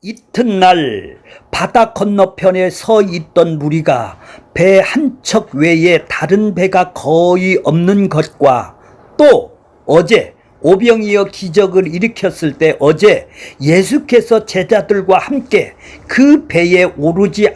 이튿날 바다 건너편에 서 있던 무리가 배 한 척 외에 다른 배가 거의 없는 것과 또 어제 오병이어 기적을 일으켰을 때 어제 예수께서 제자들과 함께 그 배에 오르지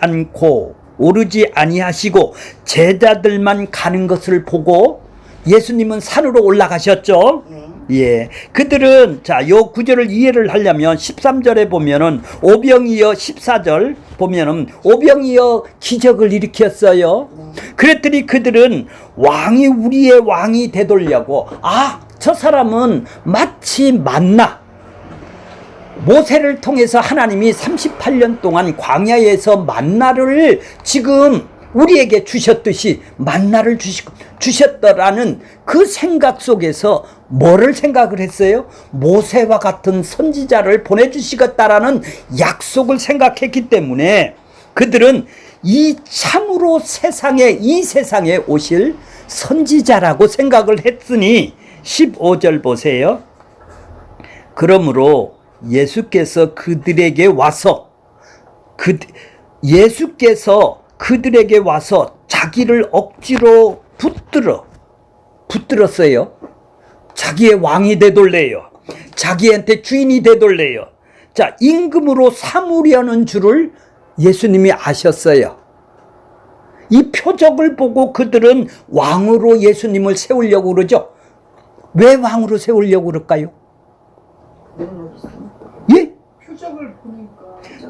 아니하시고 제자들만 가는 것을 보고 예수님은 산으로 올라가셨죠. 예, 그들은 요 구절을 이해를 하려면 13절에 보면은 오병이어 14절 보면은 오병이어 기적을 일으켰어요. 그랬더니 그들은 왕이 우리의 왕이 되돌려고 저 사람은 마치 만나 모세를 통해서 하나님이 38년 동안 광야에서 만나를 지금 우리에게 주셨듯이 만나를 주셨더라는 그 생각 속에서 뭐를 생각을 했어요? 모세와 같은 선지자를 보내주시겠다라는 약속을 생각했기 때문에 그들은 이 참으로 이 세상에 오실 선지자라고 생각을 했으니 15절 보세요. 그러므로 예수께서 그들에게 와서 자기를 억지로 붙들었어요. 자기의 왕이 되돌래요. 자기한테 주인이 되돌래요. 임금으로 삼으려는 줄을 예수님이 아셨어요. 이 표적을 보고 그들은 왕으로 예수님을 세우려고 그러죠. 왜 왕으로 세우려고 그럴까요? 예?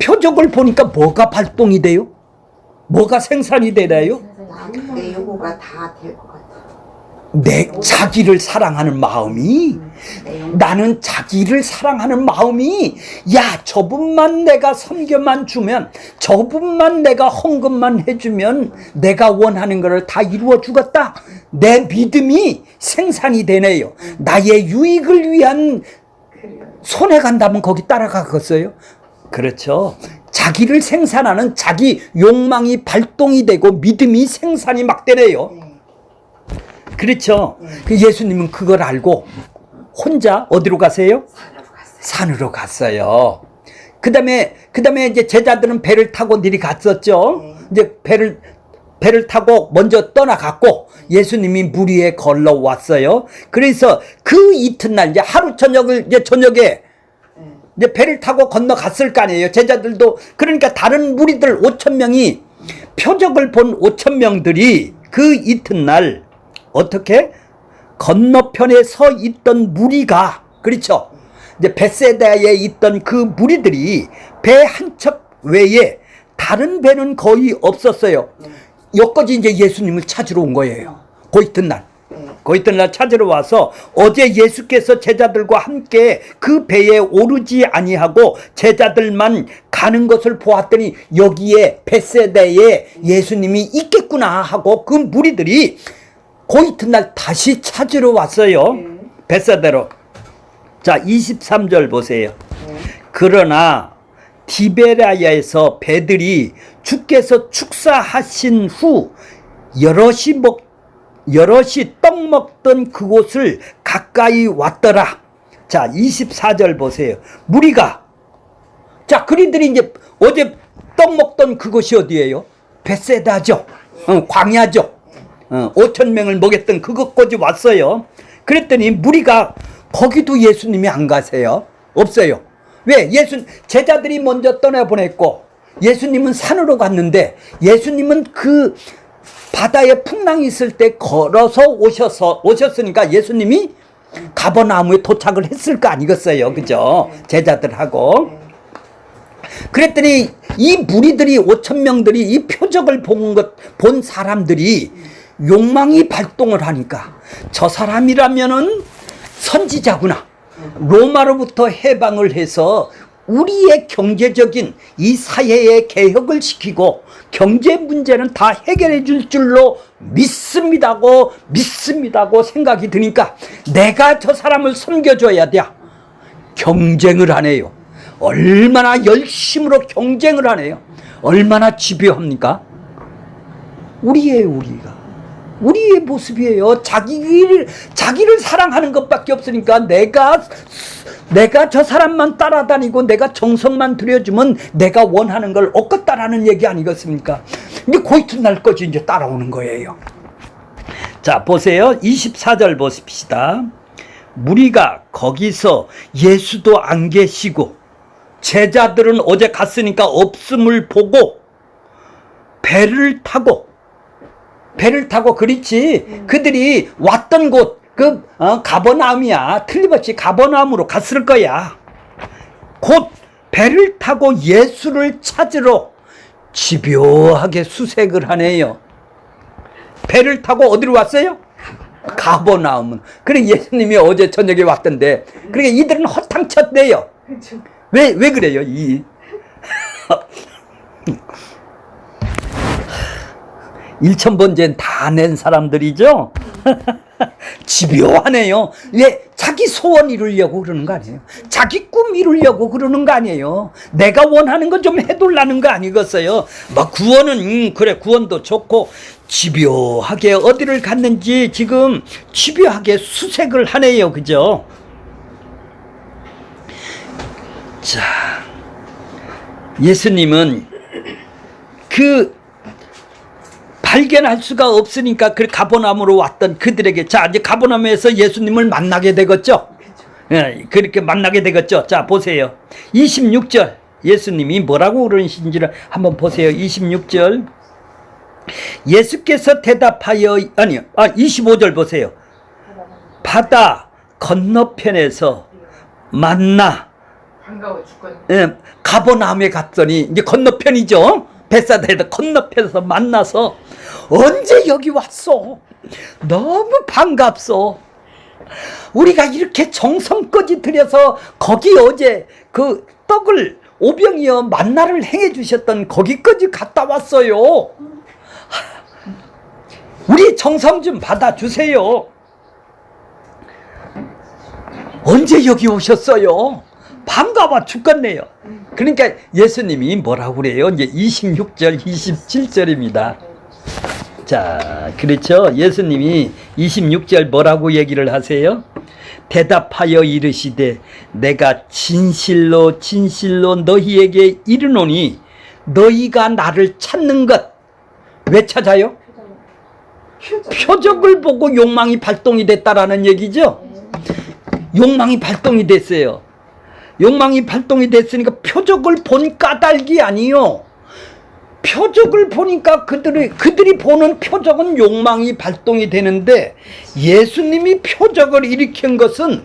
표적을 보니까 뭐가 발동이 돼요? 뭐가 생산이 되나요? 내 요구가 다 될 것 같아. 자기를 사랑하는 마음이, 나는 자기를 사랑하는 마음이, 저분만 내가 섬겨만 주면, 저분만 내가 헌금만 해주면 내가 원하는 것을 다 이루어 주겠다. 내 믿음이 생산이 되네요. 나의 유익을 위한 손해 간다면 거기 따라가겠어요? 그렇죠. 자기를 생산하는 자기 욕망이 발동이 되고 믿음이 생산이 막 되네요. 그렇죠. 그 예수님은 그걸 알고 혼자 어디로 가세요? 산으로 갔어요. 그 다음에 이제 제자들은 배를 타고 내려갔었죠. 이제 배를 타고 먼저 떠나갔고 예수님이 물 위에 걸러왔어요. 그래서 그 이튿날 이제 하루 저녁에 이제 배를 타고 건너갔을 거 아니에요. 제자들도. 그러니까 다른 무리들 5,000명이 표적을 본 5,000명들이 그 이튿날 어떻게? 건너편에 서 있던 무리가, 그렇죠. 이제 벳세다에 있던 그 무리들이 배 한 척 외에 다른 배는 거의 없었어요. 여기까지 이제 예수님을 찾으러 온 거예요. 그 이튿날. 그 이튿날 찾으러 와서 어제 예수께서 제자들과 함께 그 배에 오르지 아니하고 제자들만 가는 것을 보았더니 여기에 벳세다에 예수님이 있겠구나 하고 그 무리들이 그 이튿날 다시 찾으러 왔어요. 벳세다로. 23절 보세요. 그러나 디베라야에서 배들이 주께서 축사하신 후 여럿이 떡 먹던 그곳을 가까이 왔더라. 24절 보세요. 무리가 그리들이 이제 어제 떡 먹던 그곳이 어디예요? 벳세다죠. 광야죠. 5,000명을 먹였던 그것까지 왔어요. 그랬더니 무리가 거기도 예수님이 안 가세요. 없어요. 왜? 제자들이 먼저 떠나보냈고 예수님은 산으로 갔는데 예수님은 그 바다에 풍랑이 있을 때 걸어서 오셨으니까 예수님이 가버나움에 도착을 했을 거 아니겠어요. 그죠? 제자들하고. 그랬더니 이 무리들이 5,000명들이 이 표적을 본 사람들이 욕망이 발동을 하니까 저 사람이라면은 선지자구나. 로마로부터 해방을 해서 우리의 경제적인 이 사회의 개혁을 시키고 경제 문제는 다 해결해 줄 줄로 믿습니다고 생각이 드니까 내가 저 사람을 섬겨줘야 돼. 경쟁을 하네요. 얼마나 열심으로 경쟁을 하네요. 얼마나 집요합니까? 우리가 우리의 모습이에요. 자기를 사랑하는 것밖에 없으니까 내가 저 사람만 따라다니고 내가 정성만 들여주면 내가 원하는 걸 얻겠다라는 얘기 아니겠습니까? 이제 고이튿날 거지 이제 따라오는 거예요. 자, 보세요. 24절 보십시다. 무리가 거기서 예수도 안 계시고 제자들은 어제 갔으니까 없음을 보고 배를 타고 그렇지. 그들이 왔던 곳 가버나움이야. 틀림없이 가버나움으로 갔을 거야. 곧 배를 타고 예수를 찾으러 집요하게 수색을 하네요. 배를 타고 어디로 왔어요? 가버나움은. 그래 예수님이 어제 저녁에 왔던데. 그러니까 이들은 허탕쳤대요. 왜 그래요? 일천번제는 다 낸 사람들이죠? 집요하네요. 왜? 자기 소원 이루려고 그러는 거 아니에요? 자기 꿈 이루려고 그러는 거 아니에요? 내가 원하는 건 좀 해둘라는 거 아니겠어요? 막 구원은 그래 구원도 좋고 집요하게 어디를 갔는지 지금 집요하게 수색을 하네요. 그죠? 자, 예수님은 발견할 수가 없으니까 그 가버나움으로 왔던 그들에게 자 이제 가버나움에서 예수님을 만나게 되겠죠. 예, 그렇게 만나게 되겠죠. 자 보세요. 26절 예수님이 뭐라고 그러신지를 한번 보세요. 26절 예수께서 대답하여 25절 보세요. 바다 건너편에서 만나 반가워 죽겠네. 예, 가버나움에 갔더니 이제 건너편이죠. 베사다에서 건너편에서 만나서 언제 여기 왔어? 너무 반갑소. 우리가 이렇게 정성까지 들여서 거기 어제 그 떡을 오병이어 만나를 행해 주셨던 거기까지 갔다 왔어요. 우리 정성 좀 받아주세요. 언제 여기 오셨어요? 반가워 죽겠네요. 그러니까 예수님이 뭐라고 그래요? 이제 26절, 27절입니다. 자, 그렇죠? 예수님이 26절 뭐라고 얘기를 하세요? 대답하여 이르시되 내가 진실로 진실로 너희에게 이르노니 너희가 나를 찾는 것 왜 찾아요? 표적을 보고 욕망이 발동이 됐다라는 얘기죠? 욕망이 발동이 됐어요. 욕망이 발동이 됐으니까 표적을 본 까닭이 아니요. 표적을 보니까 그들이 보는 표적은 욕망이 발동이 되는데 예수님이 표적을 일으킨 것은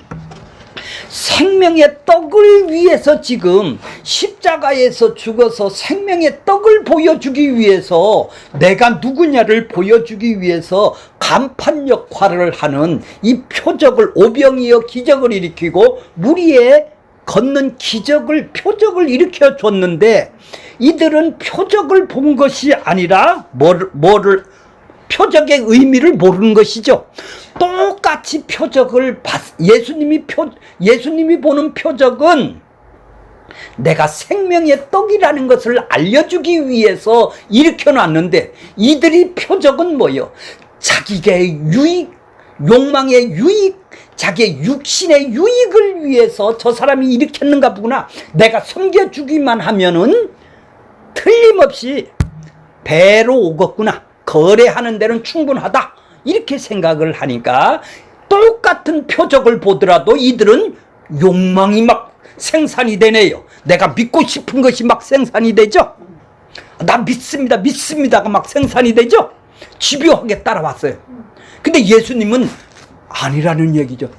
생명의 떡을 위해서 지금 십자가에서 죽어서 생명의 떡을 보여주기 위해서 내가 누구냐를 보여주기 위해서 간판 역할을 하는 이 표적을 오병이어 기적을 일으키고 무리에 걷는 표적을 일으켜 줬는데 이들은 표적을 본 것이 아니라 표적의 의미를 모르는 것이죠. 똑같이 표적을 예수님이 보는 표적은 내가 생명의 떡이라는 것을 알려주기 위해서 일으켜 놨는데 이들이 표적은 뭐예요? 자기의 유익, 욕망의 유익, 자기의 육신의 유익을 위해서 저 사람이 일으켰는가 보구나. 내가 섬겨주기만 하면은 틀림없이 배로 오겠구나. 거래하는 데는 충분하다. 이렇게 생각을 하니까 똑같은 표적을 보더라도 이들은 욕망이 막 생산이 되네요. 내가 믿고 싶은 것이 막 생산이 되죠. 나 믿습니다가 막 생산이 되죠. 집요하게 따라왔어요. 근데 예수님은 아니라는 얘기죠.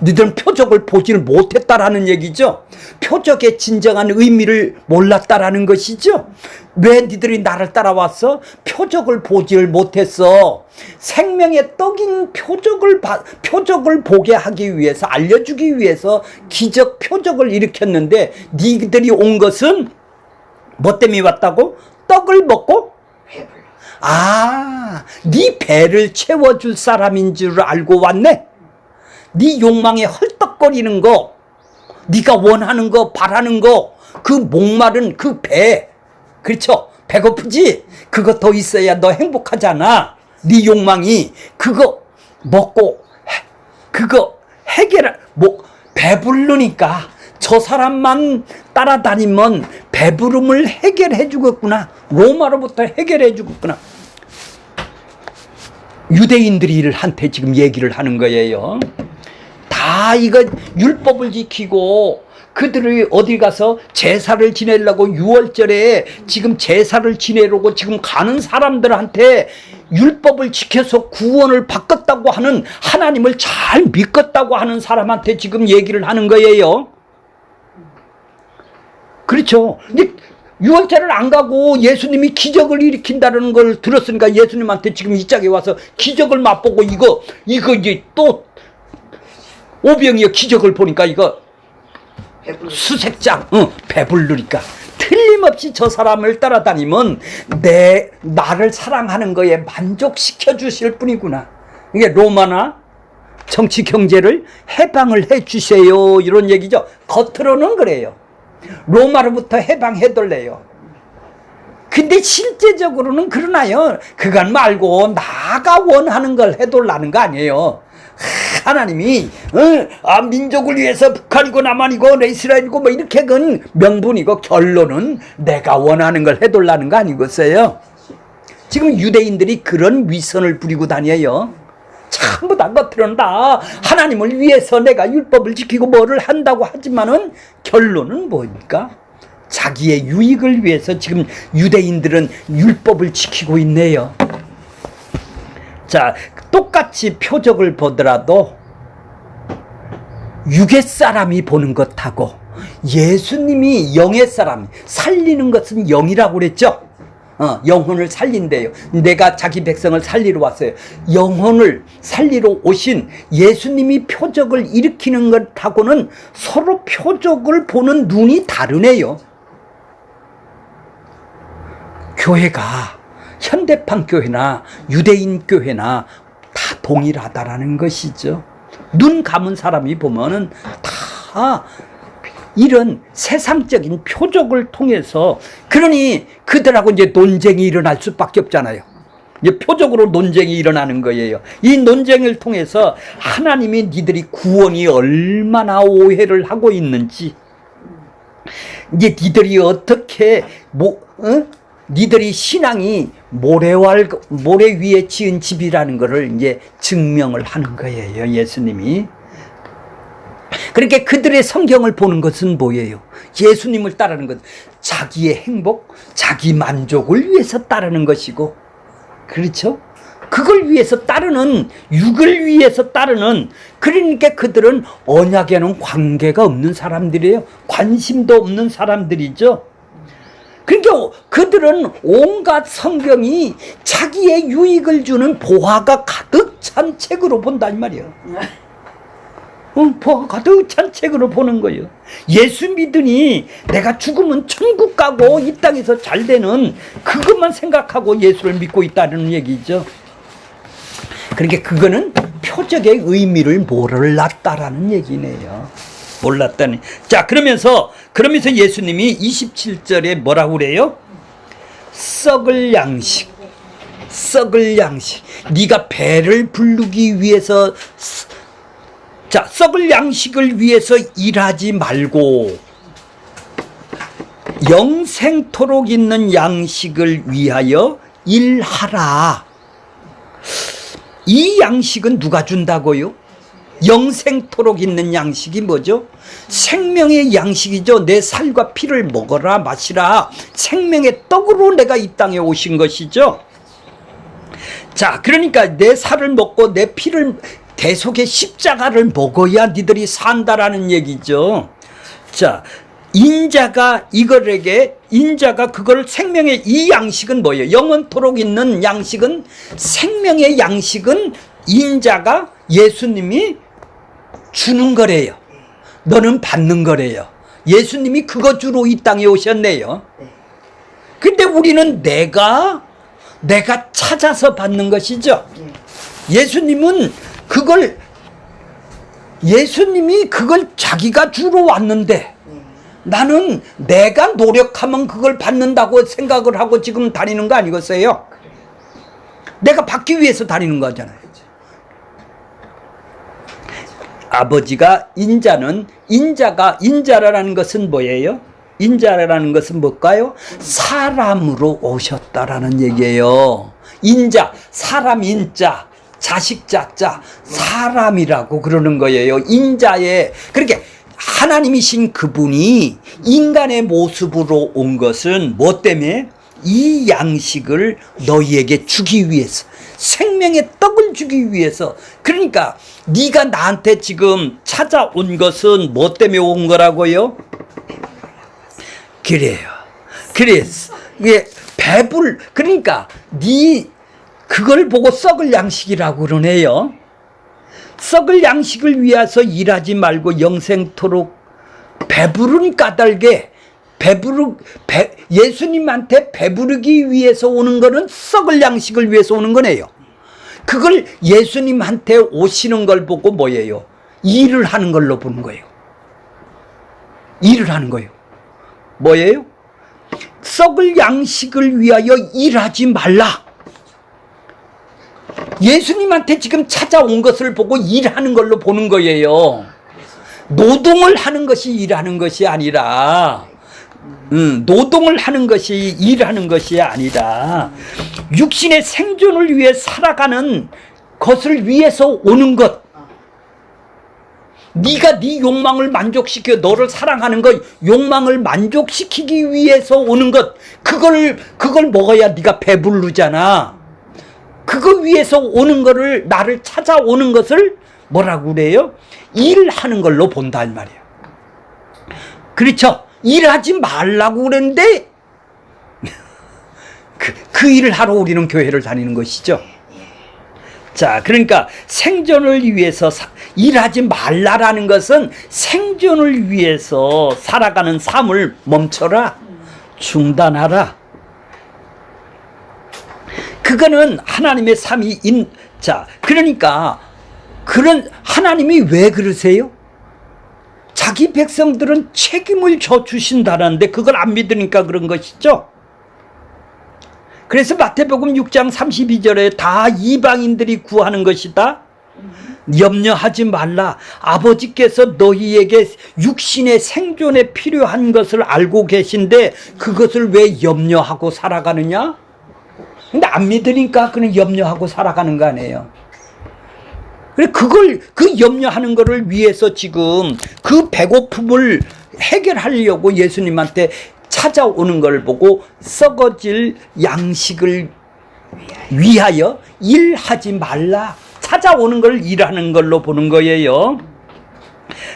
너희들은 표적을 보지를 못했다라는 얘기죠. 표적의 진정한 의미를 몰랐다라는 것이죠. 왜 너희들이 나를 따라왔어? 표적을 보지를 못했어. 생명의 떡인 표적을 보게 하기 위해서, 알려주기 위해서 기적 표적을 일으켰는데 너희들이 온 것은 뭐 때문에 왔다고? 떡을 먹고? 네 배를 채워줄 사람인 줄 알고 왔네. 네 욕망에 헐떡거리는 거, 네가 원하는 거, 바라는 거, 그 목마른 그 배, 그렇죠? 배고프지? 그거 더 있어야 너 행복하잖아. 네 욕망이 그거 먹고 그거 배부르니까 저 사람만 따라다니면 배부름을 해결해 주겠구나. 로마로부터 해결해 주겠구나. 유대인들한테 지금 얘기를 하는 거예요. 다 이거 율법을 지키고 그들이 어디 가서 제사를 지내려고 6월절에 지금 제사를 지내려고 지금 가는 사람들한테 율법을 지켜서 구원을 받겠다고 하는 하나님을 잘 믿겠다고 하는 사람한테 지금 얘기를 하는 거예요. 그렇죠. 근데 6월절을 안 가고 예수님이 기적을 일으킨다는 걸 들었으니까 예수님한테 지금 이 짝에 와서 기적을 맛보고 이거 이제 또 오병이어 기적을 보니까 이거 수색장 배부르니까 틀림없이 저 사람을 따라다니면 나를 사랑하는 거에 만족시켜 주실 분이구나. 이게 로마나 정치 경제를 해방을 해 주세요 이런 얘기죠. 겉으로는 그래요. 로마로부터 해방해달래요. 근데 실제적으로는 그러나요? 그건 말고 나가 원하는 걸 해달라는 거 아니에요. 하나님이 민족을 위해서 북한이고 남한이고 이스라엘이고 뭐 이렇게 건 명분이고 결론은 내가 원하는 걸 해달라는 거 아니겠어요? 지금 유대인들이 그런 위선을 부리고 다녀요. 전부 다 겉으로는 다 하나님을 위해서 내가 율법을 지키고 뭐를 한다고 하지만은 결론은 뭡니까? 자기의 유익을 위해서 지금 유대인들은 율법을 지키고 있네요. 자, 똑같이 표적을 보더라도 육의 사람이 보는 것하고 예수님이 영의 사람, 살리는 것은 영이라고 그랬죠. 영혼을 살린대요. 내가 자기 백성을 살리러 왔어요. 영혼을 살리러 오신 예수님이 표적을 일으키는 것하고는 서로 표적을 보는 눈이 다르네요. 교회가 현대판 교회나 유대인 교회나 다 동일하다라는 것이죠. 눈 감은 사람이 보면은 다 이런 세상적인 표적을 통해서, 그러니 그들하고 이제 논쟁이 일어날 수밖에 없잖아요. 이제 표적으로 논쟁이 일어나는 거예요. 이 논쟁을 통해서 하나님이 니들이 구원이 얼마나 오해를 하고 있는지, 이제 니들이 어떻게 니들이 신앙이 모래 위에 지은 집이라는 것을 이제 증명을 하는 거예요, 예수님이. 그렇게 그들의 성경을 보는 것은 뭐예요? 예수님을 따르는 것, 자기의 행복, 자기 만족을 위해서 따르는 것이고, 그렇죠? 그걸 위해서 따르는, 육을 위해서 따르는, 그러니까 그들은 언약에는 관계가 없는 사람들이에요. 관심도 없는 사람들이죠. 그러니까 그들은 온갖 성경이 자기의 유익을 주는 보화가 가득 찬 책으로 본다 이 말이에요. 보화가 가득 찬 책으로 보는 거예요. 예수 믿으니 내가 죽으면 천국 가고 이 땅에서 잘 되는 그것만 생각하고 예수를 믿고 있다는 얘기죠. 그러니까 그거는 표적의 의미를 몰랐다라는 얘기네요. 몰랐다니. 자, 그러면서 예수님이 27절에 뭐라고 그래요? 썩을 양식. 네가 배를 부르기 위해서, 자, 썩을 양식을 위해서 일하지 말고 영생토록 있는 양식을 위하여 일하라. 이 양식은 누가 준다고요? 영생토록 있는 양식이 뭐죠? 생명의 양식이죠. 내 살과 피를 먹어라 마시라. 생명의 떡으로 내가 이 땅에 오신 것이죠. 자, 그러니까 내 살을 먹고 내 피를, 대속의 십자가를 먹어야 니들이 산다라는 얘기죠. 자, 인자가 그걸 생명의 이 양식은 뭐예요? 영원토록 있는 양식은, 생명의 양식은 인자가, 예수님이 주는 거래요. 너는 받는 거래요. 예수님이 그거 주로 이 땅에 오셨네요. 근데 우리는 내가 찾아서 받는 것이죠. 예수님이 그걸 자기가 주러 왔는데 나는 내가 노력하면 그걸 받는다고 생각을 하고 지금 다니는 거 아니겠어요? 내가 받기 위해서 다니는 거잖아요. 아버지가 인자라는 것은 뭐예요? 인자라는 것은 뭘까요? 사람으로 오셨다라는 얘기예요. 인자, 사람 인자, 자식 자자, 사람이라고 그러는 거예요. 인자에. 그렇게 하나님이신 그분이 인간의 모습으로 온 것은 뭐 때문에? 이 양식을 너희에게 주기 위해서, 생명의 떡을 주기 위해서. 그러니까 네가 나한테 지금 찾아온 것은 뭐 때문에 온 거라고요? 그래요. 그래서 이게 그러니까 네 그걸 보고 썩을 양식이라고 그러네요. 썩을 양식을 위해서 일하지 말고 영생토록 배부른 까닭에 예수님한테 배부르기 위해서 오는 거는 썩을 양식을 위해서 오는 거네요. 그걸 예수님한테 오시는 걸 보고 뭐예요? 일을 하는 걸로 보는 거예요. 일을 하는 거예요. 뭐예요? 썩을 양식을 위하여 일하지 말라. 예수님한테 지금 찾아온 것을 보고 일하는 걸로 보는 거예요. 노동을 하는 것이 일하는 것이 아니라, 노동을 하는 것이 일하는 것이 아니라 육신의 생존을 위해 살아가는 것을 위해서 오는 것. 네가 네 욕망을 만족시켜, 너를 사랑하는 것, 욕망을 만족시키기 위해서 오는 것, 그걸 먹어야 네가 배부르잖아. 그거 위해서 오는 거를, 나를 찾아오는 것을 뭐라고 그래요? 일하는 걸로 본다 이 말이에요. 그렇죠? 일하지 말라고 그랬는데 그 일을 하러 우리는 교회를 다니는 것이죠. 자, 그러니까 생존을 위해서 일하지 말라라는 것은 생존을 위해서 살아가는 삶을 멈춰라, 중단하라. 그거는 하나님의 삶이 자, 그러니까 그런 하나님이 왜 그러세요? 자기 백성들은 책임을 져 주신다는데 그걸 안 믿으니까 그런 것이죠. 그래서 마태복음 6장 32절에 다 이방인들이 구하는 것이다. 염려하지 말라. 아버지께서 너희에게 육신의 생존에 필요한 것을 알고 계신데 그것을 왜 염려하고 살아가느냐? 근데 안 믿으니까 그는 염려하고 살아가는 거 아니에요. 그래, 그 염려하는 거를 위해서 지금 그 배고픔을 해결하려고 예수님한테 찾아오는 걸 보고 썩어질 양식을 위하여 일하지 말라. 찾아오는 걸 일하는 걸로 보는 거예요.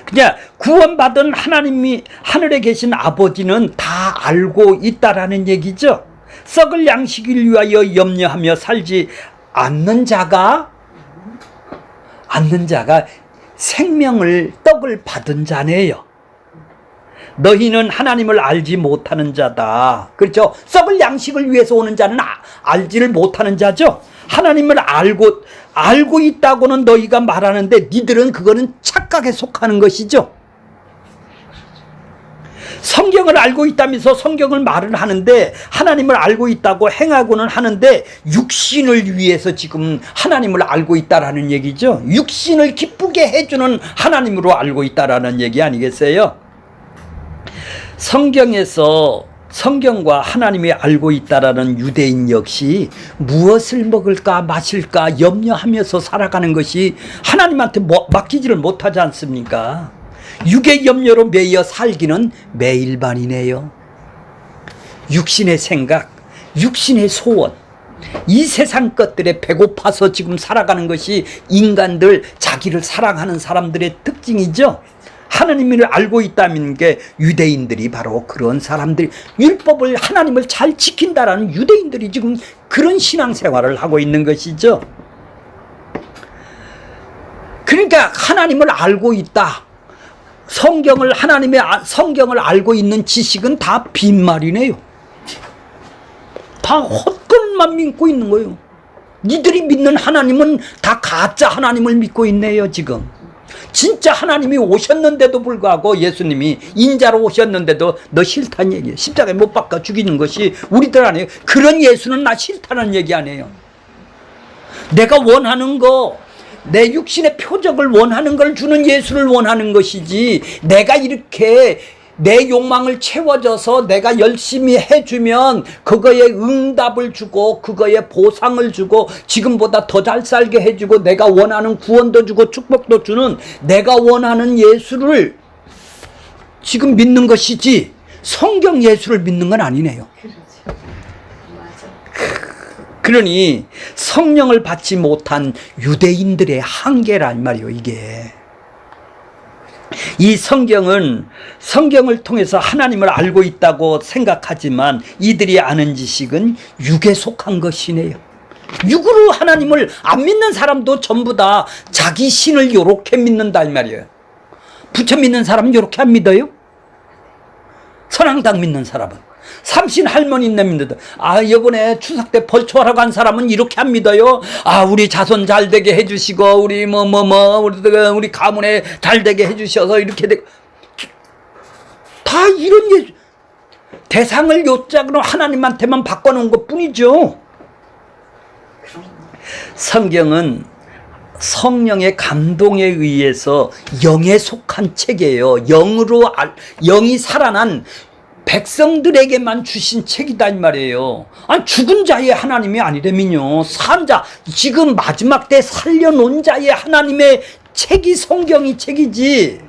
그냥 구원받은 하나님이 하늘에 계신 아버지는 다 알고 있다라는 얘기죠. 썩을 양식을 위하여 염려하며 살지 않는 자가 생명을 떡을 받은 자네요. 너희는 하나님을 알지 못하는 자다. 그렇죠? 썩을 양식을 위해서 오는 자는 알지를 못하는 자죠. 하나님을 알고 있다고는 너희가 말하는데 니들은 그거는 착각에 속하는 것이죠. 성경을 알고 있다면서 성경을 말을 하는데 하나님을 알고 있다고 행하고는 하는데 육신을 위해서 지금 하나님을 알고 있다라는 얘기죠. 육신을 기쁘게 해주는 하나님으로 알고 있다라는 얘기 아니겠어요? 성경에서 성경과 하나님이 알고 있다라는 유대인 역시 무엇을 먹을까 마실까 염려하면서 살아가는 것이 하나님한테 맡기지를 못하지 않습니까? 육의 염려로 매여 살기는 매일반이네요. 육신의 생각, 육신의 소원, 이 세상 것들에 배고파서 지금 살아가는 것이 인간들, 자기를 사랑하는 사람들의 특징이죠. 하나님을 알고 있다는 게 유대인들이 바로 그런 사람들이, 율법을, 하나님을 잘 지킨다라는 유대인들이 지금 그런 신앙생활을 하고 있는 것이죠. 그러니까 하나님을 알고 있다, 하나님의 성경을 알고 있는 지식은 다 빈말이네요. 다 헛것만 믿고 있는 거예요. 니들이 믿는 하나님은 다 가짜 하나님을 믿고 있네요. 지금 진짜 하나님이 오셨는데도 불구하고, 예수님이 인자로 오셨는데도 너 싫다는 얘기예요. 십자가에 못 박아 죽이는 것이 우리들 아니에요. 그런 예수는 나 싫다는 얘기 아니에요. 내가 원하는 거, 내 육신의 표적을 원하는 걸 주는 예수를 원하는 것이지, 내가 이렇게 내 욕망을 채워줘서 내가 열심히 해주면 그거에 응답을 주고 그거에 보상을 주고 지금보다 더 잘 살게 해주고 내가 원하는 구원도 주고 축복도 주는 내가 원하는 예수를 지금 믿는 것이지 성경 예수를 믿는 건 아니네요. 그렇죠. 맞아. 그러니 성령을 받지 못한 유대인들의 한계란 말이에요, 이게. 이 성경을 통해서 하나님을 알고 있다고 생각하지만 이들이 아는 지식은 육에 속한 것이네요. 육으로 하나님을 안 믿는 사람도 전부 다 자기 신을 요렇게 믿는다 이 말이에요. 부처 믿는 사람은 요렇게 안 믿어요? 선앙당 믿는 사람은, 삼신 할머니네 믿는다. 아, 이번에 추석 때 벌초하러 간 사람은 이렇게 안 믿어요. 아, 우리 자손 잘 되게 해주시고 우리 우리 가문에 잘 되게 해주셔서 이렇게 되고, 다 이런 예수, 대상을 요짝으로 하나님한테만 바꿔놓은 것 뿐이죠. 성경은 성령의 감동에 의해서 영에 속한 책이에요. 영이 살아난 백성들에게만 주신 책이다 이 말이에요. 아니, 죽은 자의 하나님이 아니라면요, 산 자, 지금 마지막 때 살려놓은 자의 하나님의 책이 성경이 책이지,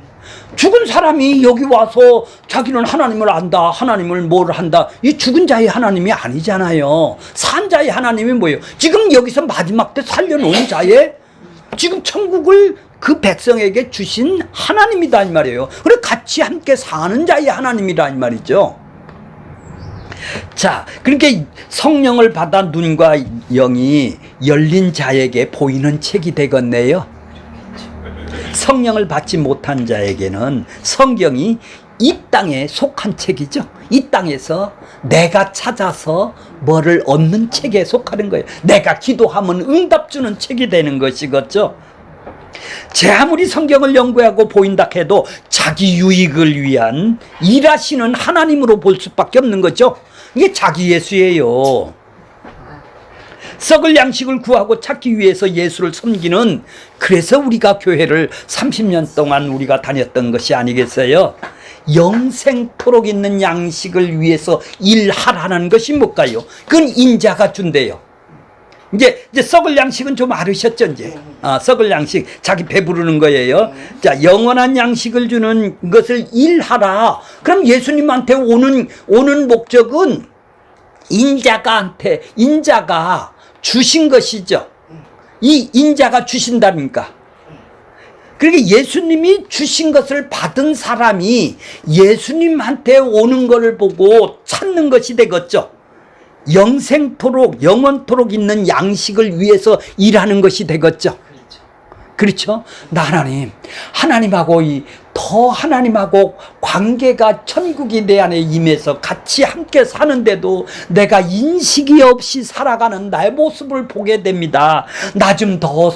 죽은 사람이 여기 와서 자기는 하나님을 안다, 하나님을 뭘 한다, 이 죽은 자의 하나님이 아니잖아요. 산 자의 하나님이 뭐예요? 지금 여기서 마지막 때 살려놓은 자의, 지금 천국을 그 백성에게 주신 하나님이다 이 말이에요. 그래, 같이 함께 사는 자의 하나님이다 이 말이죠. 자, 그러니까 성령을 받아 눈과 영이 열린 자에게 보이는 책이 되겠네요. 성령을 받지 못한 자에게는 성경이 이 땅에 속한 책이죠. 이 땅에서 내가 찾아서 뭐를 얻는 책에 속하는 거예요. 내가 기도하면 응답 주는 책이 되는 것이겠죠. 제 아무리 성경을 연구하고 보인다 해도 자기 유익을 위한 일하시는 하나님으로 볼 수밖에 없는 거죠. 이게 자기 예수예요. 썩을 양식을 구하고 찾기 위해서 예수를 섬기는, 그래서 우리가 교회를 30년 동안 우리가 다녔던 것이 아니겠어요? 영생토록 있는 양식을 위해서 일하라는 것이 뭘까요? 그건 인자가 준대요. 이제 썩을 양식은 좀 알으셨죠, 이제? 썩을 양식, 자기 배부르는 거예요. 자, 영원한 양식을 주는 것을 일하라. 그럼 예수님한테 오는 목적은 인자가 주신 것이죠. 이 인자가 주신다니까. 그러니까 예수님이 주신 것을 받은 사람이 예수님한테 오는 것을 보고 찾는 것이 되겠죠. 영원토록 있는 양식을 위해서 일하는 것이 되겠죠. 그렇죠? 나 하나님하고 하나님하고 관계가 천국이 내 안에 임해서 같이 함께 사는데도 내가 인식이 없이 살아가는 나의 모습을 보게 됩니다. 나 좀 더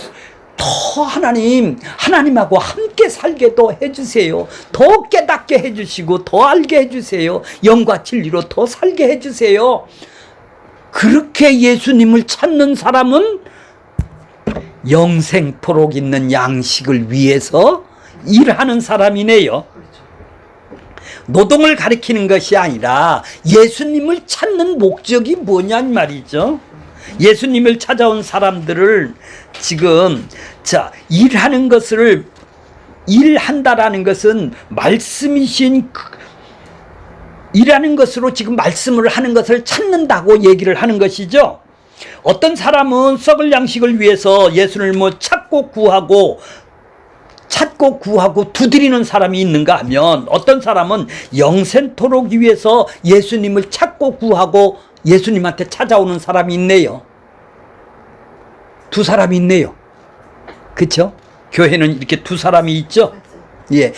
하나님하고 함께 살게도 해주세요. 더 깨닫게 해주시고 더 알게 해주세요. 영과 진리로 더 살게 해주세요. 그렇게 예수님을 찾는 사람은 영생토록 있는 양식을 위해서 일하는 사람이네요. 노동을 가리키는 것이 아니라 예수님을 찾는 목적이 뭐냔 말이죠. 예수님을 찾아온 사람들을 지금 일한다라는 것은 말씀이신 일하는 것으로 지금 말씀을 하는 것을 찾는다고 얘기를 하는 것이죠. 어떤 사람은 썩을 양식을 위해서 예수를 찾고 구하고 두드리는 사람이 있는가 하면, 어떤 사람은 영생토록 위해서 예수님을 찾고 구하고 예수님한테 찾아오는 사람이 있네요. 두 사람이 있네요. 그렇죠? 교회는 이렇게 두 사람이 있죠. 예,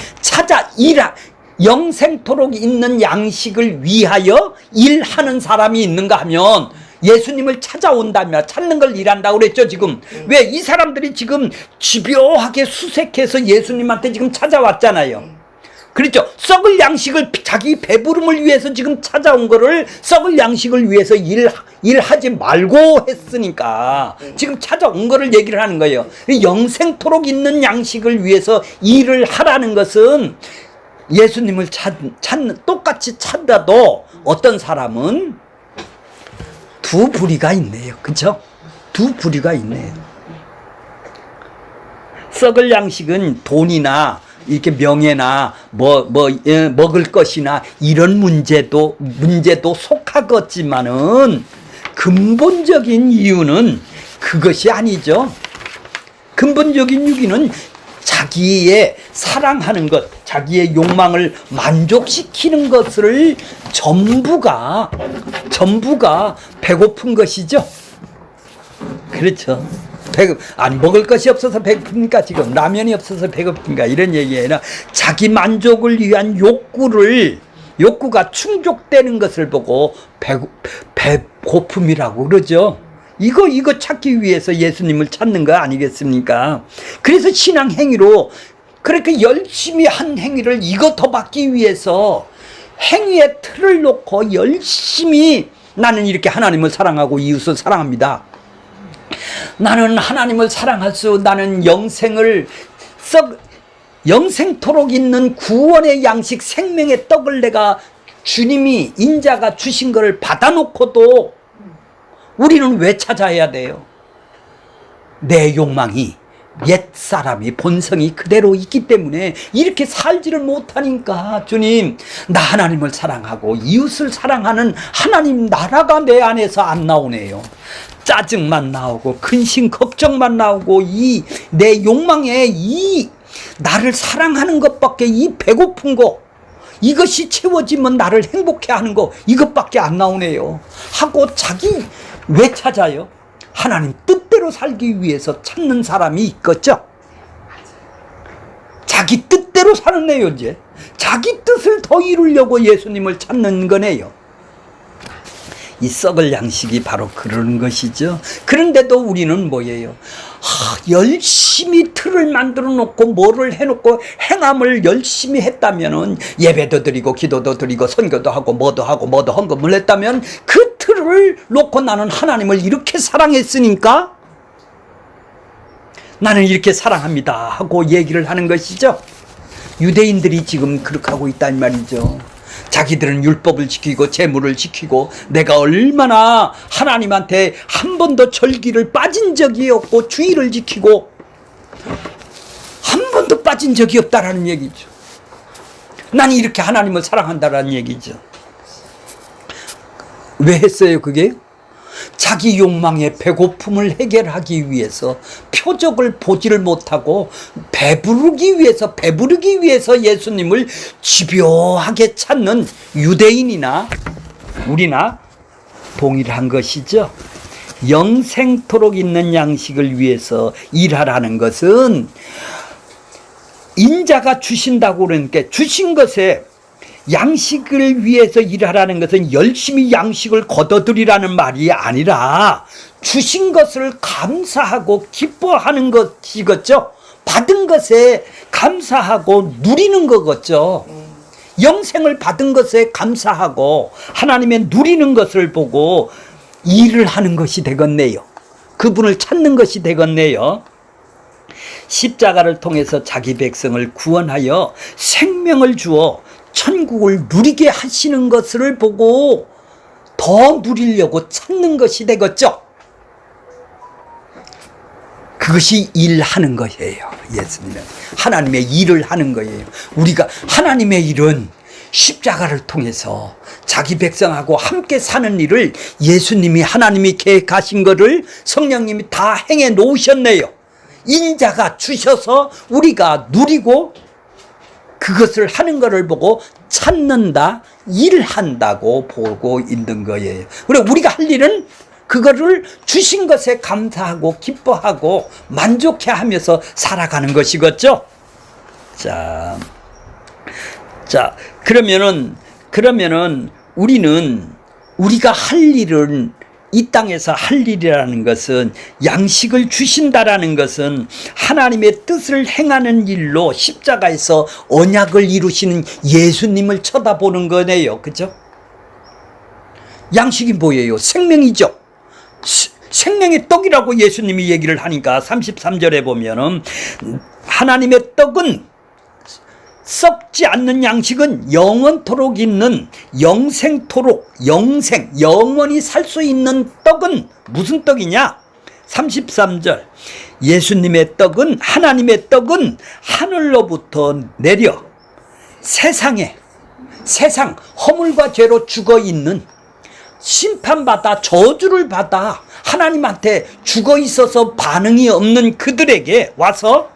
영생토록 있는 양식을 위하여 일하는 사람이 있는가 하면, 예수님을 찾아온다며 찾는 걸 일한다고 그랬죠. 지금 왜 이 사람들이 지금 집요하게 수색해서 예수님한테 지금 찾아왔잖아요. 그렇죠. 썩을 양식을 자기 배부름을 위해서 지금 찾아온 거를 썩을 양식을 위해서 일하지 말고 했으니까 지금 찾아온 거를 얘기를 하는 거예요. 영생토록 있는 양식을 위해서 일을 하라는 것은 예수님을 찾는 똑같이 찾아도 어떤 사람은 두 부류가 있네요. 그렇죠? 두 부류가 있네요. 썩을 양식은 돈이나 이렇게 명예나 먹을 것이나 이런 문제도 속하겠지만은 근본적인 이유는 그것이 아니죠. 근본적인 이유는 자기의 사랑하는 것, 자기의 욕망을 만족시키는 것을 전부가 배고픈 것이죠. 그렇죠. 아니 먹을 것이 없어서 배고픕니까? 지금 라면이 없어서 배고픈가? 이런 얘기 아니라 자기 만족을 위한 욕구가 충족되는 것을 보고 배고픔이라고 그러죠. 이거 찾기 위해서 예수님을 찾는 거 아니겠습니까? 그래서 신앙 행위로 그렇게 열심히 한 행위를 이거 더 받기 위해서 행위의 틀을 놓고 열심히 나는 이렇게 하나님을 사랑하고 이웃을 사랑합니다. 나는 하나님을 나는 영생토록 있는 구원의 양식 생명의 떡을 내가 주님이 인자가 주신 것을 받아놓고도 우리는 왜 찾아야 돼요? 내 욕망이 옛사람이 본성이 그대로 있기 때문에 이렇게 살지를 못하니까 주님 나 하나님을 사랑하고 이웃을 사랑하는 하나님 나라가 내 안에서 안 나오네요. 짜증만 나오고 근심 걱정만 나오고 내 욕망에 나를 사랑하는 것밖에 이 배고픈 거 이것이 채워지면 나를 행복해 하는 거 이것밖에 안 나오네요 하고 자기 왜 찾아요? 하나님 뜻대로 살기 위해서 찾는 사람이 있겠죠. 자기 뜻대로 사는네요. 이제 자기 뜻을 더 이루려고 예수님을 찾는 거네요. 이 썩을 양식이 바로 그런 것이죠. 그런데도 우리는 뭐예요? 열심히 틀을 만들어 놓고 뭐를 해놓고 행함을 열심히 했다면은 예배도 드리고 기도도 드리고 선교도 하고 뭐도 헌금을 했다면 그 틀을 놓고 나는 하나님을 이렇게 사랑했으니까 나는 이렇게 사랑합니다 하고 얘기를 하는 것이죠. 유대인들이 지금 그렇게 하고 있단 말이죠. 자기들은 율법을 지키고 제물을 지키고 내가 얼마나 하나님한테 한 번도 절기를 빠진 적이 없고 주의를 지키고 한 번도 빠진 적이 없다라는 얘기죠. 나는 이렇게 하나님을 사랑한다라는 얘기죠. 왜 했어요 그게? 자기 욕망의 배고픔을 해결하기 위해서 표적을 보지를 못하고 배부르기 위해서 예수님을 집요하게 찾는 유대인이나 우리나 동일한 것이죠. 영생토록 있는 양식을 위해서 일하라는 것은 인자가 주신다고 그러니까 주신 것에 양식을 위해서 일하라는 것은 열심히 양식을 거둬들이라는 말이 아니라 주신 것을 감사하고 기뻐하는 것이겠죠. 받은 것에 감사하고 누리는 거겠죠. 영생을 받은 것에 감사하고 하나님의 누리는 것을 보고 일을 하는 것이 되겠네요. 그분을 찾는 것이 되겠네요. 십자가를 통해서 자기 백성을 구원하여 생명을 주어 천국을 누리게 하시는 것을 보고 더 누리려고 찾는 것이 되겠죠. 그것이 일하는 거예요. 예수님은 하나님의 일을 하는 거예요. 우리가 하나님의 일은 십자가를 통해서 자기 백성하고 함께 사는 일을 예수님이 하나님이 계획하신 것을 성령님이 다 행해 놓으셨네요. 인자가 주셔서 우리가 누리고 그것을 하는 것을 보고 찾는다, 일한다고 보고 있는 거예요. 그리고 우리가 할 일은 그거를 주신 것에 감사하고 기뻐하고 만족해 하면서 살아가는 것이겠죠. 자, 그러면은 우리가 할 일은 이 땅에서 할 일이라는 것은 양식을 주신다라는 것은 하나님의 뜻을 행하는 일로 십자가에서 언약을 이루시는 예수님을 쳐다보는 거네요. 그죠? 양식이 뭐예요? 생명이죠. 생명의 떡이라고 예수님이 얘기를 하니까 33절에 보면은 하나님의 떡은 썩지 않는 양식은 영원토록 있는 영생토록 영원히 살 수 있는 떡은 무슨 떡이냐? 33절 예수님의 떡은 하나님의 떡은 하늘로부터 내려 세상 허물과 죄로 죽어있는 심판받아 저주를 받아 하나님한테 죽어있어서 반응이 없는 그들에게 와서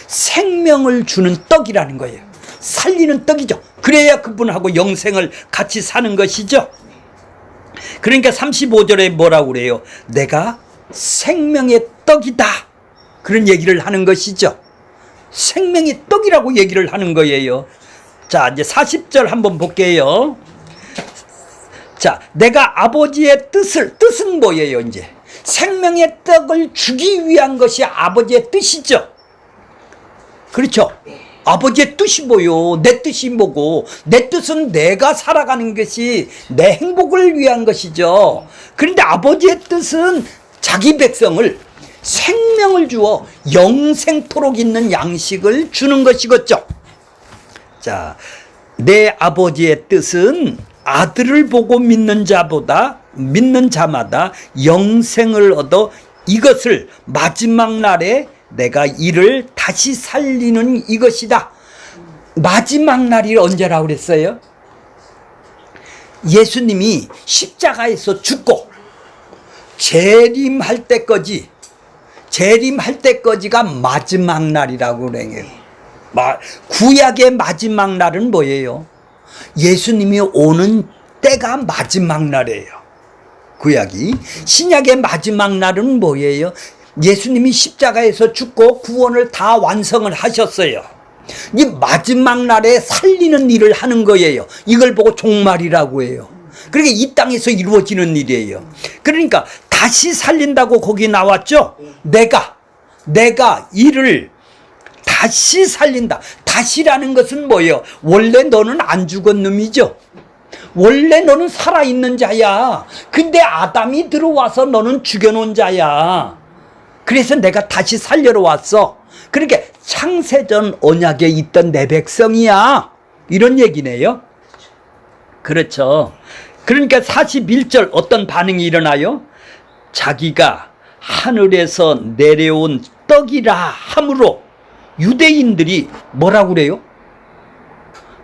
생명을 주는 떡이라는 거예요. 살리는 떡이죠. 그래야 그분하고 영생을 같이 사는 것이죠. 그러니까 35절에 뭐라고 그래요? 내가 생명의 떡이다. 그런 얘기를 하는 것이죠. 생명의 떡이라고 얘기를 하는 거예요. 자, 이제 40절 한번 볼게요. 자, 내가 아버지의 뜻은 뭐예요, 이제? 생명의 떡을 주기 위한 것이 아버지의 뜻이죠. 그렇죠? 아버지의 뜻이 뭐요? 내 뜻이 뭐고? 내 뜻은 내가 살아가는 것이 내 행복을 위한 것이죠. 그런데 아버지의 뜻은 자기 백성을 생명을 주어 영생토록 있는 양식을 주는 것이겠죠. 자, 내 아버지의 뜻은 아들을 보고 믿는 자마다 영생을 얻어 이것을 마지막 날에 내가 이를 다시 살리는 이것이다. 마지막 날이 언제라고 그랬어요? 예수님이 십자가에서 죽고 재림할 때까지가 마지막 날이라고 그래요. 구약의 마지막 날은 뭐예요? 예수님이 오는 때가 마지막 날이에요. 구약이. 신약의 마지막 날은 뭐예요? 예수님이 십자가에서 죽고 구원을 다 완성을 하셨어요. 이 마지막 날에 살리는 일을 하는 거예요. 이걸 보고 종말이라고 해요. 그러니까 이 땅에서 이루어지는 일이에요. 그러니까 다시 살린다고 거기 나왔죠? 내가 이를 다시 살린다. 다시라는 것은 뭐예요? 원래 너는 안 죽은 놈이죠. 원래 너는 살아있는 자야. 근데 아담이 들어와서 너는 죽여놓은 자야. 그래서 내가 다시 살려러 왔어. 그러니까 창세전 언약에 있던 내 백성이야. 이런 얘기네요. 그렇죠. 그러니까 41절 어떤 반응이 일어나요? 자기가 하늘에서 내려온 떡이라 함으로 유대인들이 뭐라고 그래요?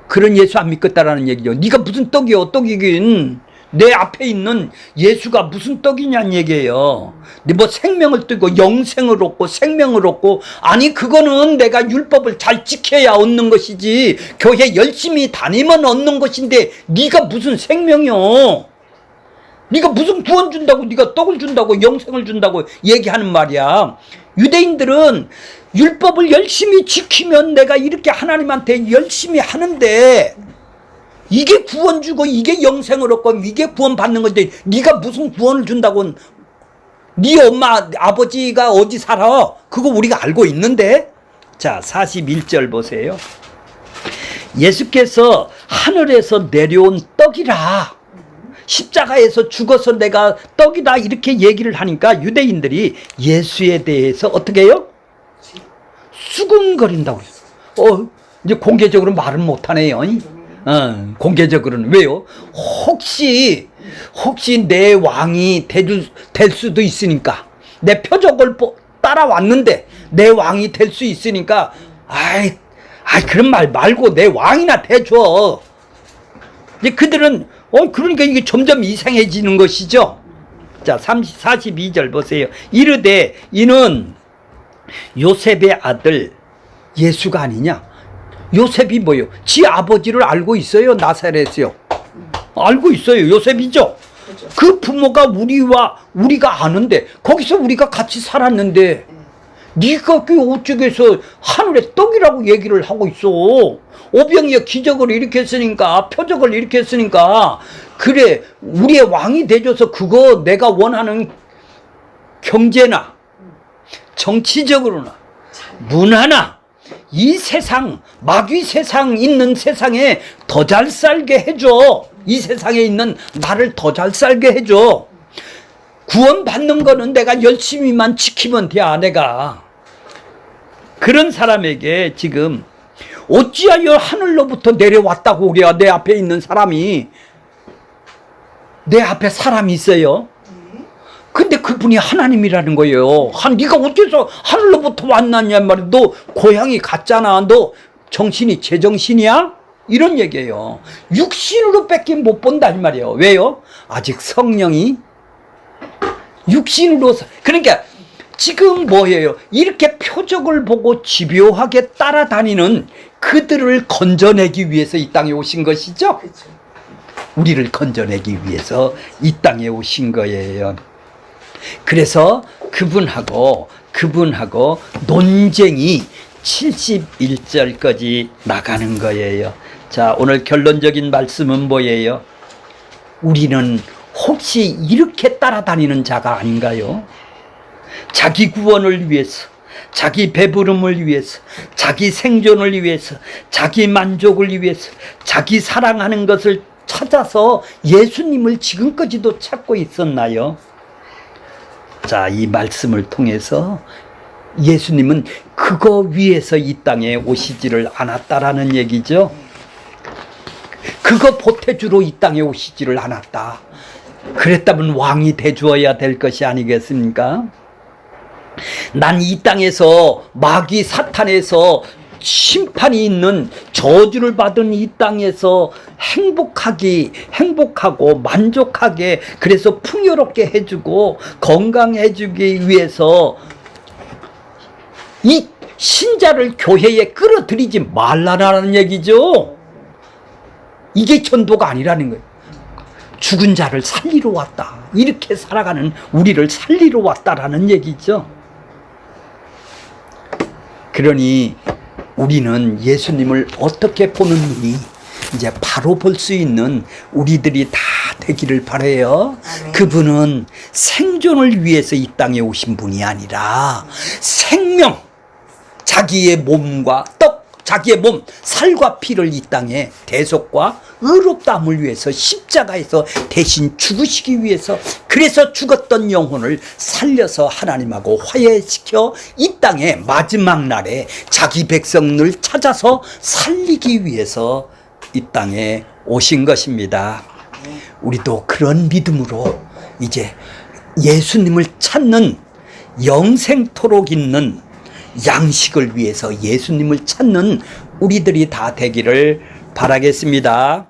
그런 예수 안 믿겠다라는 얘기죠. 네가 무슨 떡이요? 떡이긴 내 앞에 있는 예수가 무슨 떡이냐는 얘기예요. 근데 뭐 생명을 뜨고 영생을 얻고 생명을 얻고, 아니 그거는 내가 율법을 잘 지켜야 얻는 것이지 교회 열심히 다니면 얻는 것인데 네가 무슨 생명이요? 네가 무슨 구원 준다고, 네가 떡을 준다고, 영생을 준다고 얘기하는 말이야. 유대인들은 율법을 열심히 지키면 내가 이렇게 하나님한테 열심히 하는데 이게 구원 주고 이게 영생을 얻고 이게 구원 받는 건데 네가 무슨 구원을 준다고. 네 엄마 아버지가 어디 살아? 그거 우리가 알고 있는데. 자, 41절 보세요. 예수께서 하늘에서 내려온 떡이라, 십자가에서 죽어서 내가 떡이다 이렇게 얘기를 하니까 유대인들이 예수에 대해서 어떻게 해요? 수군거린다고 그랬어. 이제 공개적으로 말은 못하네요. 공개적으로는. 왜요? 혹시 내 왕이 될 수도 있으니까, 내 표적을 따라왔는데 내 왕이 될 수 있으니까 그런 말 말고 내 왕이나 돼줘. 이제 그들은 그러니까 이게 점점 이상해지는 것이죠. 자, 42절 보세요. 이르되 이는 요셉의 아들 예수가 아니냐? 요셉이 뭐예요? 지 아버지를 알고 있어요. 나사렛이요. 알고 있어요. 요셉이죠. 그렇죠. 그 부모가 우리가 아는데 거기서 우리가 같이 살았는데 네가 그 어쩌겠어 하늘의 떡이라고 얘기를 하고 있어. 오병이어 기적을 일으켰으니까 표적을 일으켰으니까 그래 우리의 왕이 돼줘서 그거 내가 원하는 경제나 정치적으로나 문화나 이 세상 마귀 세상 있는 세상에 더 잘 살게 해줘. 이 세상에 있는 나를 더 잘 살게 해줘. 구원받는 거는 내가 열심히만 지키면 돼. 내가 그런 사람에게 지금 어찌하여 하늘로부터 내려왔다고 우리가 내 앞에 있는 사람이 내 앞에 사람이 있어요. 근데 그분이 하나님이라는 거예요. 네가 어째서 하늘로부터 왔느냐 말이야. 너 고향이 같잖아. 너 정신이 제정신이야? 이런 얘기예요. 육신으로 뺏긴 못 본다는 말이에요. 왜요? 아직 성령이 육신으로. 그러니까 지금 뭐예요? 이렇게 표적을 보고 집요하게 따라다니는 그들을 건져내기 위해서 이 땅에 오신 것이죠. 우리를 건져내기 위해서 이 땅에 오신 거예요. 그래서 그분하고 논쟁이 71절까지 나가는 거예요. 자, 오늘 결론적인 말씀은 뭐예요? 우리는 혹시 이렇게 따라다니는 자가 아닌가요? 자기 구원을 위해서, 자기 배부름을 위해서, 자기 생존을 위해서, 자기 만족을 위해서, 자기 사랑하는 것을 찾아서 예수님을 지금까지도 찾고 있었나요? 자, 이 말씀을 통해서 예수님은 그거 위해서 이 땅에 오시지를 않았다라는 얘기죠. 그거 보태주러 이 땅에 오시지를 않았다. 그랬다면 왕이 돼주어야 될 것이 아니겠습니까? 난 이 땅에서 마귀 사탄에서 심판이 있는 저주를 받은 이 땅에서 행복하고 만족하게 그래서 풍요롭게 해주고 건강해주기 위해서 이 신자를 교회에 끌어들이지 말라라는 얘기죠. 이게 전도가 아니라는 거예요. 죽은 자를 살리러 왔다. 이렇게 살아가는 우리를 살리러 왔다라는 얘기죠. 그러니 우리는 예수님을 어떻게 보는 눈이 이제 바로 볼 수 있는 우리들이 다 되기를 바라요. 그분은 생존을 위해서 이 땅에 오신 분이 아니라 생명, 자기의 몸과 자기의 몸, 살과 피를 이 땅에 대속과 의롭다함을 위해서 십자가에서 대신 죽으시기 위해서 그래서 죽었던 영혼을 살려서 하나님하고 화해시켜 이 땅에 마지막 날에 자기 백성을 찾아서 살리기 위해서 이 땅에 오신 것입니다. 우리도 그런 믿음으로 이제 예수님을 찾는 영생토록 있는 양식을 위해서 예수님을 찾는 우리들이 다 되기를 바라겠습니다.